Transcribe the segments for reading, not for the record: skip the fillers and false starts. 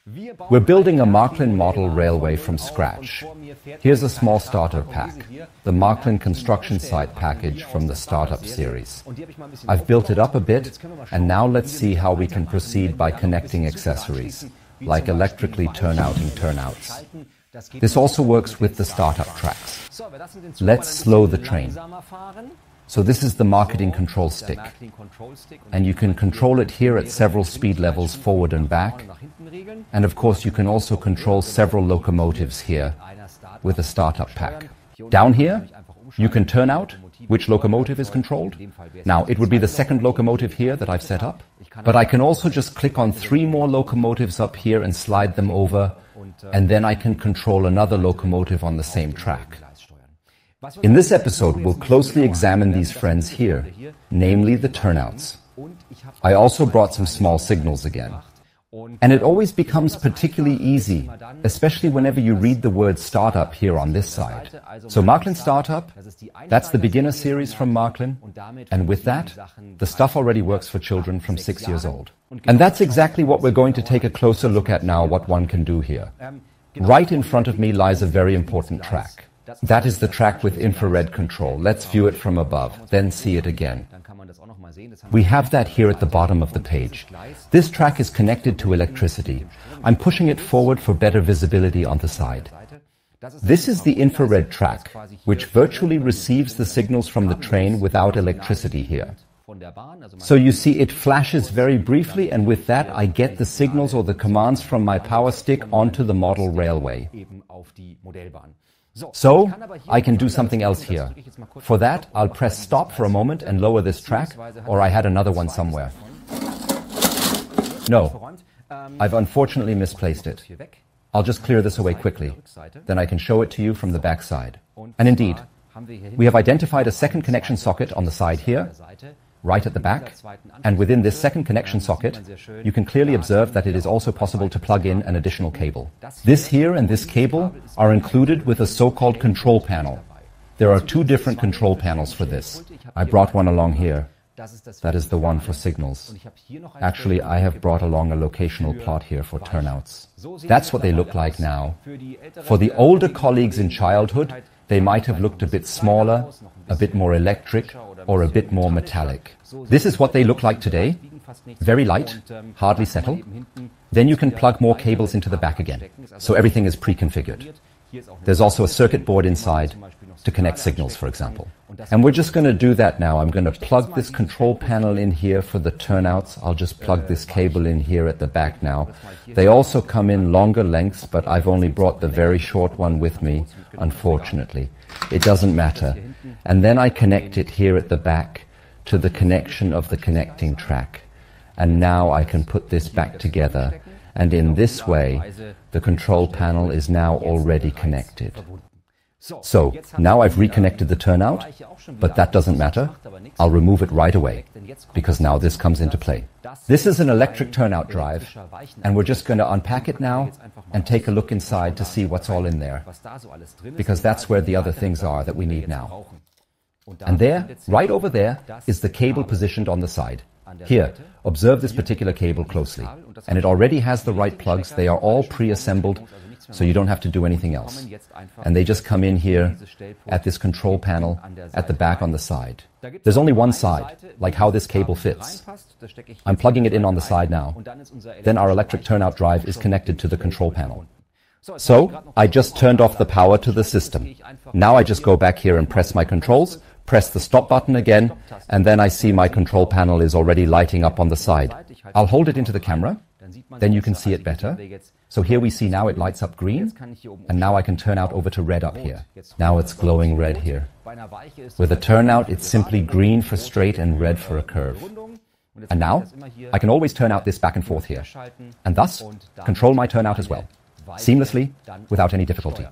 We're building a Märklin model railway from scratch. Here's a small starter pack, the Märklin construction site package from the Start-Up series. I've built it up a bit, and now let's see how we can proceed by connecting accessories, like electrically turnouting turnouts. This also works with the startup tracks. Let's slow the train. So this is the marketing control stick, and you can control it here at several speed levels forward and back, and of course you can also control several locomotives here with a startup pack. Down here you can turn out which locomotive is controlled. Now it would be the second locomotive here that I've set up, but I can also just click on 3 more locomotives up here and slide them over, and then I can control another locomotive on the same track. In this episode, we'll closely examine these friends here, namely the turnouts. I also brought some small signals again. And it always becomes particularly easy, especially whenever you read the word startup here on this side. So Märklin Start-Up, that's the beginner series from Märklin, and with that, the stuff already works for children from 6 years old. And that's exactly what we're going to take a closer look at now, what one can do here. Right in front of me lies a very important track. That is the track with infrared control. Let's view it from above, then see it again. We have that here at the bottom of the page. This track is connected to electricity. I'm pushing it forward for better visibility on the side. This is the infrared track, which virtually receives the signals from the train without electricity here. So you see it flashes very briefly, and with that I get the signals or the commands from my power stick onto the model railway. So, I can do something else here. For that, I'll press stop for a moment and lower this track, or I had another one somewhere. No, I've unfortunately misplaced it. I'll just clear this away quickly. Then I can show it to you from the back side. And indeed, we have identified a second connection socket on the side here, right at the back, and within this second connection socket, you can clearly observe that it is also possible to plug in an additional cable. This here and this cable are included with a so-called control panel. There are 2 different control panels for this. I brought one along here. That is the one for signals. Actually, I have brought along a locational plot here for turnouts. That's what they look like now. For the older colleagues in childhood, they might have looked a bit smaller, a bit more electric, or a bit more metallic. This is what they look like today. Very light, hardly settle. Then you can plug more cables into the back again. So everything is pre-configured. There's also a circuit board inside to connect signals, for example. And we're just going to do that now. I'm going to plug this control panel in here for the turnouts. I'll just plug this cable in here at the back now. They also come in longer lengths, but I've only brought the very short one with me, unfortunately. It doesn't matter. And then I connect it here at the back to the connection of the connecting track. And now I can put this back together. And in this way, the control panel is now already connected. So, now I've reconnected the turnout, but that doesn't matter. I'll remove it right away, because now this comes into play. This is an electric turnout drive, and we're just going to unpack it now and take a look inside to see what's all in there, because that's where the other things are that we need now. And there, right over there, is the cable positioned on the side. Here, observe this particular cable closely, and it already has the right plugs. They are all pre-assembled, so you don't have to do anything else. And they just come in here at this control panel at the back on the side. There's only one side, like how this cable fits. I'm plugging it in on the side now. Then our electric turnout drive is connected to the control panel. So, I just turned off the power to the system. Now I just go back here and press my controls, press the stop button again, and then I see my control panel is already lighting up on the side. I'll hold it into the camera, then you can see it better. So here we see now it lights up green, and now I can turn out over to red up here. Now it's glowing red here. With a turnout, it's simply green for straight and red for a curve. And now, I can always turn out this back and forth here, and thus control my turnout as well, seamlessly, without any difficulty.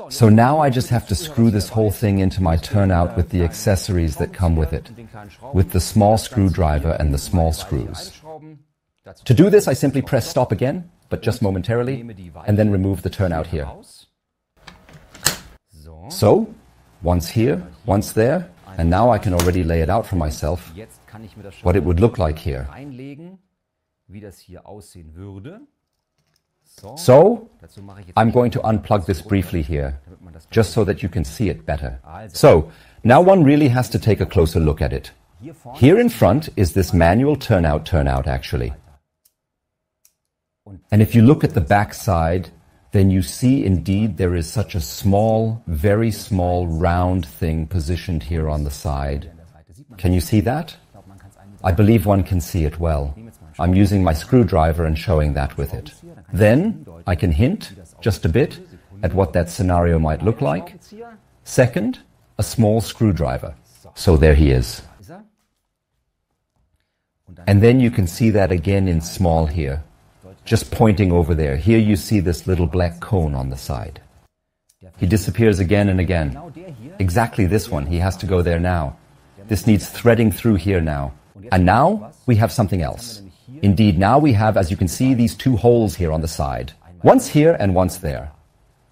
So now I just have to screw this whole thing into my turnout with the accessories that come with it, with the small screwdriver and the small screws. To do this, I simply press stop again, but just momentarily, and then remove the turnout here. So, once here, once there, and now I can already lay it out for myself, what it would look like here. So, I'm going to unplug this briefly here, just so that you can see it better. So, now one really has to take a closer look at it. Here in front is this manual turnout actually. And if you look at the back side, then you see indeed there is such a small, very small round thing positioned here on the side. Can you see that? I believe one can see it well. I'm using my screwdriver and showing that with it. Then I can hint just a bit at what that scenario might look like. Second, a small screwdriver. So there he is. And then you can see that again in small here, just pointing over there. Here you see this little black cone on the side. He disappears again and again. Exactly this one, he has to go there now. This needs threading through here now. And now we have something else. Indeed, now we have, as you can see, these two holes here on the side. Once here and once there.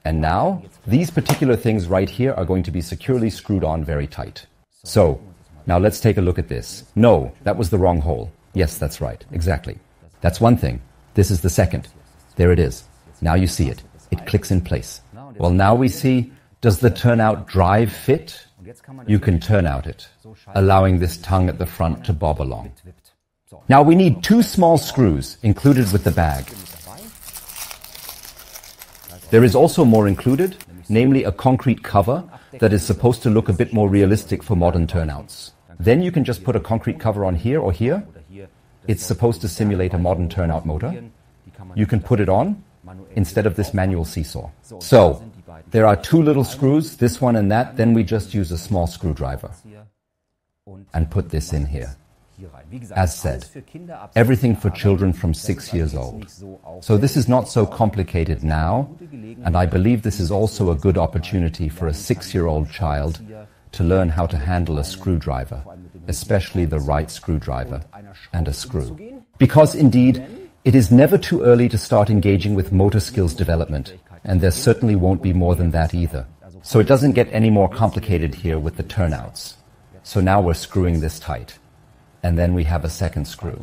And now, these particular things right here are going to be securely screwed on very tight. So, now let's take a look at this. No, that was the wrong hole. Yes, that's right. Exactly. That's one thing. This is the second. There it is. Now you see it. It clicks in place. Well, now we see, does the turnout drive fit? You can turn out it, allowing this tongue at the front to bob along. Now we need two small screws included with the bag. There is also more included, namely a concrete cover that is supposed to look a bit more realistic for modern turnouts. Then you can just put a concrete cover on here or here. It's supposed to simulate a modern turnout motor. You can put it on instead of this manual seesaw. So, there are two little screws, this one and that, then we just use a small screwdriver and put this in here. As said, everything for children from 6 years old. So this is not so complicated now, and I believe this is also a good opportunity for a 6-year-old child to learn how to handle a screwdriver, especially the right screwdriver and a screw. Because indeed, it is never too early to start engaging with motor skills development, and there certainly won't be more than that either. So it doesn't get any more complicated here with the turnouts. So now we're screwing this tight. And then we have a second screw.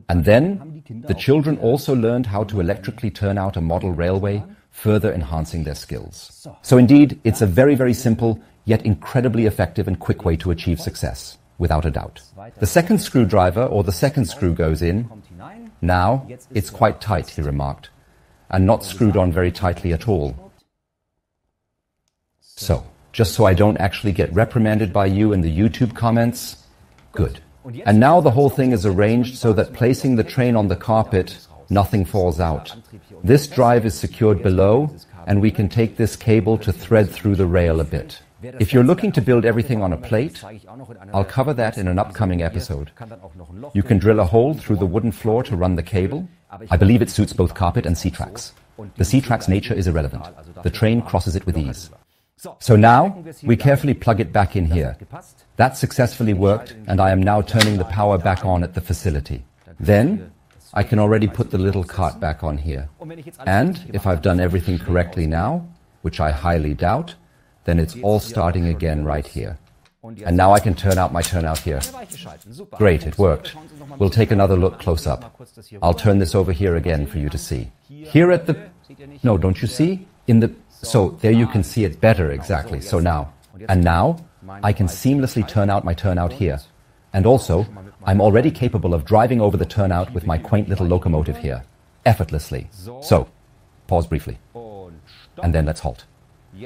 And then the children also learned how to electrically turn out a model railway, further enhancing their skills. So indeed, it's a very, very simple, yet incredibly effective and quick way to achieve success, without a doubt. The second screwdriver, or the second screw, goes in. Now, it's quite tight, he remarked, and not screwed on very tightly at all. So, just so I don't actually get reprimanded by you in the YouTube comments, good. And now the whole thing is arranged so that placing the train on the carpet, nothing falls out. This drive is secured below, and we can take this cable to thread through the rail a bit. If you're looking to build everything on a plate, I'll cover that in an upcoming episode. You can drill a hole through the wooden floor to run the cable. I believe it suits both carpet and C-tracks. The C-track's nature is irrelevant. The train crosses it with ease. So now, we carefully plug it back in here. That successfully worked, and I am now turning the power back on at the facility. Then, I can already put the little cart back on here. And, if I've done everything correctly now, which I highly doubt, then it's all starting again right here. And now I can turn out my turnout here. Great, it worked. We'll take another look close up. I'll turn this over here again for you to see. Here at the... No, don't you see? So, there you can see it better, exactly. So now. And now, I can seamlessly turn out my turnout here. And also, I'm already capable of driving over the turnout with my quaint little locomotive here. Effortlessly. So, pause briefly. And then let's halt.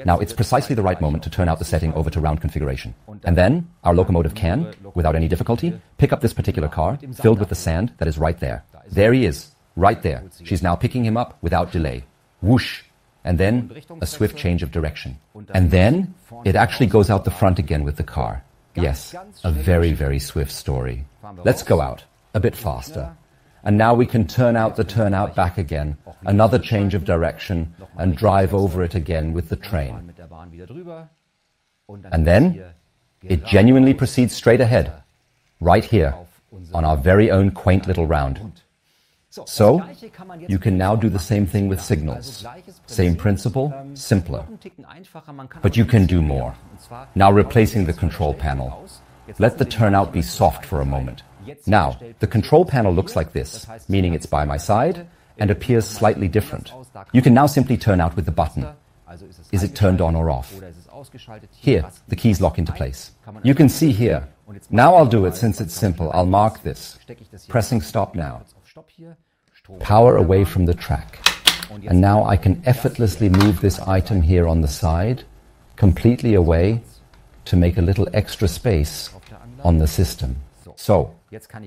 Now, it's precisely the right moment to turn out the setting over to round configuration. And then, our locomotive can, without any difficulty, pick up this particular car, filled with the sand that is right there. There he is, right there. She's now picking him up without delay. Whoosh! And then, a swift change of direction. And then, it actually goes out the front again with the car. Yes, a very, very swift story. Let's go out, a bit faster. And now we can turn out the turnout back again, another change of direction, and drive over it again with the train. And then, it genuinely proceeds straight ahead, right here, on our very own quaint little round. So, you can now do the same thing with signals. Same principle, simpler. But you can do more. Now replacing the control panel. Let the turnout be soft for a moment. Now, the control panel looks like this, meaning it's by my side, and appears slightly different. You can now simply turn out with the button. Is it turned on or off? Here, the keys lock into place. You can see here. Now I'll do it since it's simple. I'll mark this. Pressing stop now. Power away from the track. And now I can effortlessly move this item here on the side, completely away, to make a little extra space on the system. So,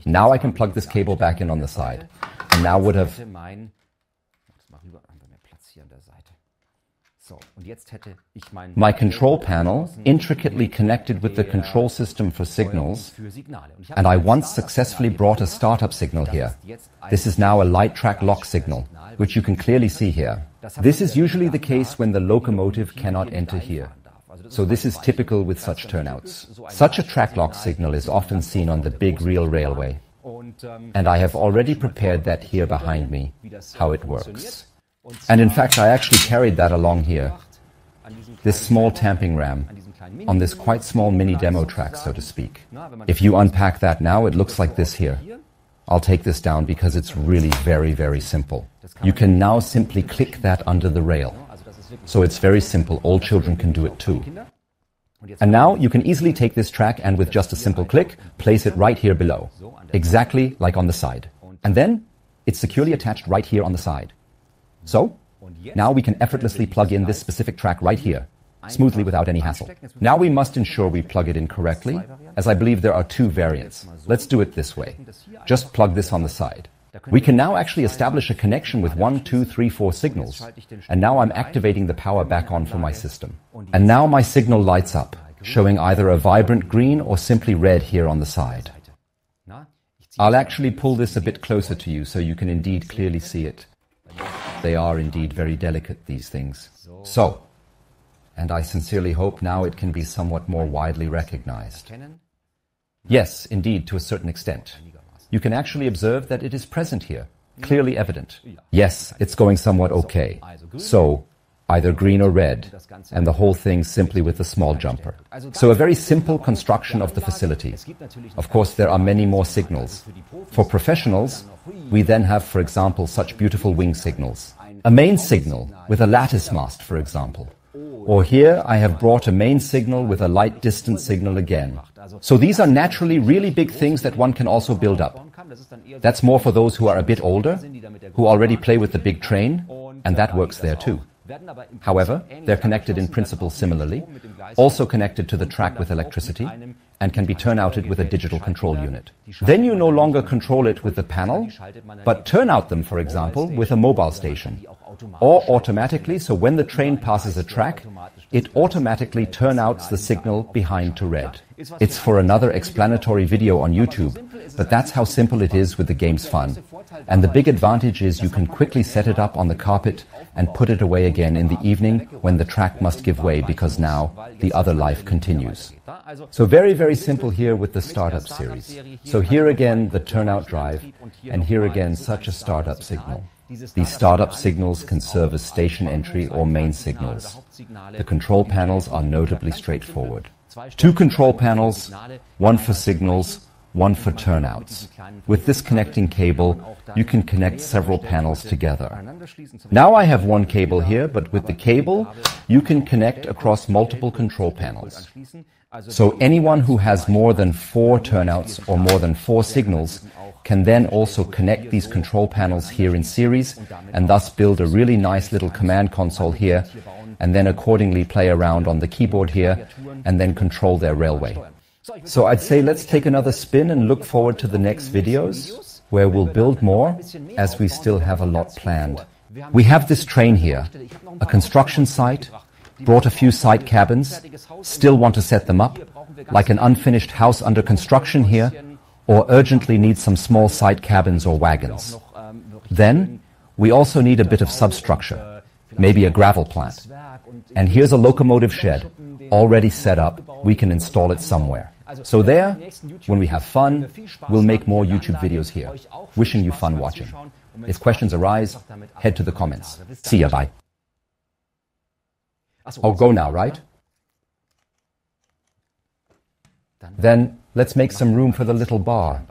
now I can plug this cable back in on the side. And now would have... my control panel intricately connected with the control system for signals, and I once successfully brought a startup signal here. This is now a light track lock signal, which you can clearly see here. This is usually the case when the locomotive cannot enter here. So this is typical with such turnouts. Such a track lock signal is often seen on the big real railway. And I have already prepared that here behind me, how it works. And in fact, I actually carried that along here, this small tamping ram, on this quite small mini demo track, so to speak. If you unpack that now, it looks like this here. I'll take this down because it's really very, very simple. You can now simply click that under the rail. So it's very simple, all children can do it too. And now you can easily take this track and with just a simple click, place it right here below, exactly like on the side. And then it's securely attached right here on the side. So, now we can effortlessly plug in this specific track right here, smoothly without any hassle. Now we must ensure we plug it in correctly, as I believe there are two variants. Let's do it this way. Just plug this on the side. We can now actually establish a connection with 1, 2, 3, 4 signals. And now I'm activating the power back on for my system. And now my signal lights up, showing either a vibrant green or simply red here on the side. I'll actually pull this a bit closer to you so you can indeed clearly see it. They are indeed very delicate, these things. So, and I sincerely hope now it can be somewhat more widely recognized. Yes, indeed, to a certain extent. You can actually observe that it is present here, clearly evident. Yes, it's going somewhat okay. So, either green or red, and the whole thing simply with a small jumper. So a very simple construction of the facility. Of course, there are many more signals. For professionals, we then have, for example, such beautiful wing signals. A main signal with a lattice mast, for example. Or here I have brought a main signal with a light distance signal again. So these are naturally really big things that one can also build up. That's more for those who are a bit older, who already play with the big train, and that works there too. However, they're connected in principle similarly, also connected to the track with electricity, and can be turnouted with a digital control unit. Then you no longer control it with the panel, but turn out them, for example, with a mobile station. Or automatically, so when the train passes a track, it automatically turnouts the signal behind to red. It's for another explanatory video on YouTube, but that's how simple it is with the game's fun. And the big advantage is you can quickly set it up on the carpet and put it away again in the evening when the track must give way because now the other life continues. So very, very simple here with the startup series. So here again the turnout drive, and here again such a startup signal. These startup signals can serve as station entry or main signals. The control panels are notably straightforward. 2 control panels, 1 for signals, 1 for turnouts. With this connecting cable, you can connect several panels together. Now I have 1 cable here, but with the cable, you can connect across multiple control panels. So anyone who has more than 4 turnouts or more than 4 signals can then also connect these control panels here in series and thus build a really nice little command console here and then accordingly play around on the keyboard here and then control their railway. So I'd say let's take another spin and look forward to the next videos where we'll build more as we still have a lot planned. We have this train here, a construction site, brought a few site cabins, still want to set them up, like an unfinished house under construction here, or urgently need some small site cabins or wagons. Then, we also need a bit of substructure, maybe a gravel plant. And here's a locomotive shed, already set up, we can install it somewhere. So there, when we have fun, we'll make more YouTube videos here. Wishing you fun watching. If questions arise, head to the comments. See ya, bye. Oh, go now, right? Then, let's make some room for the little bar.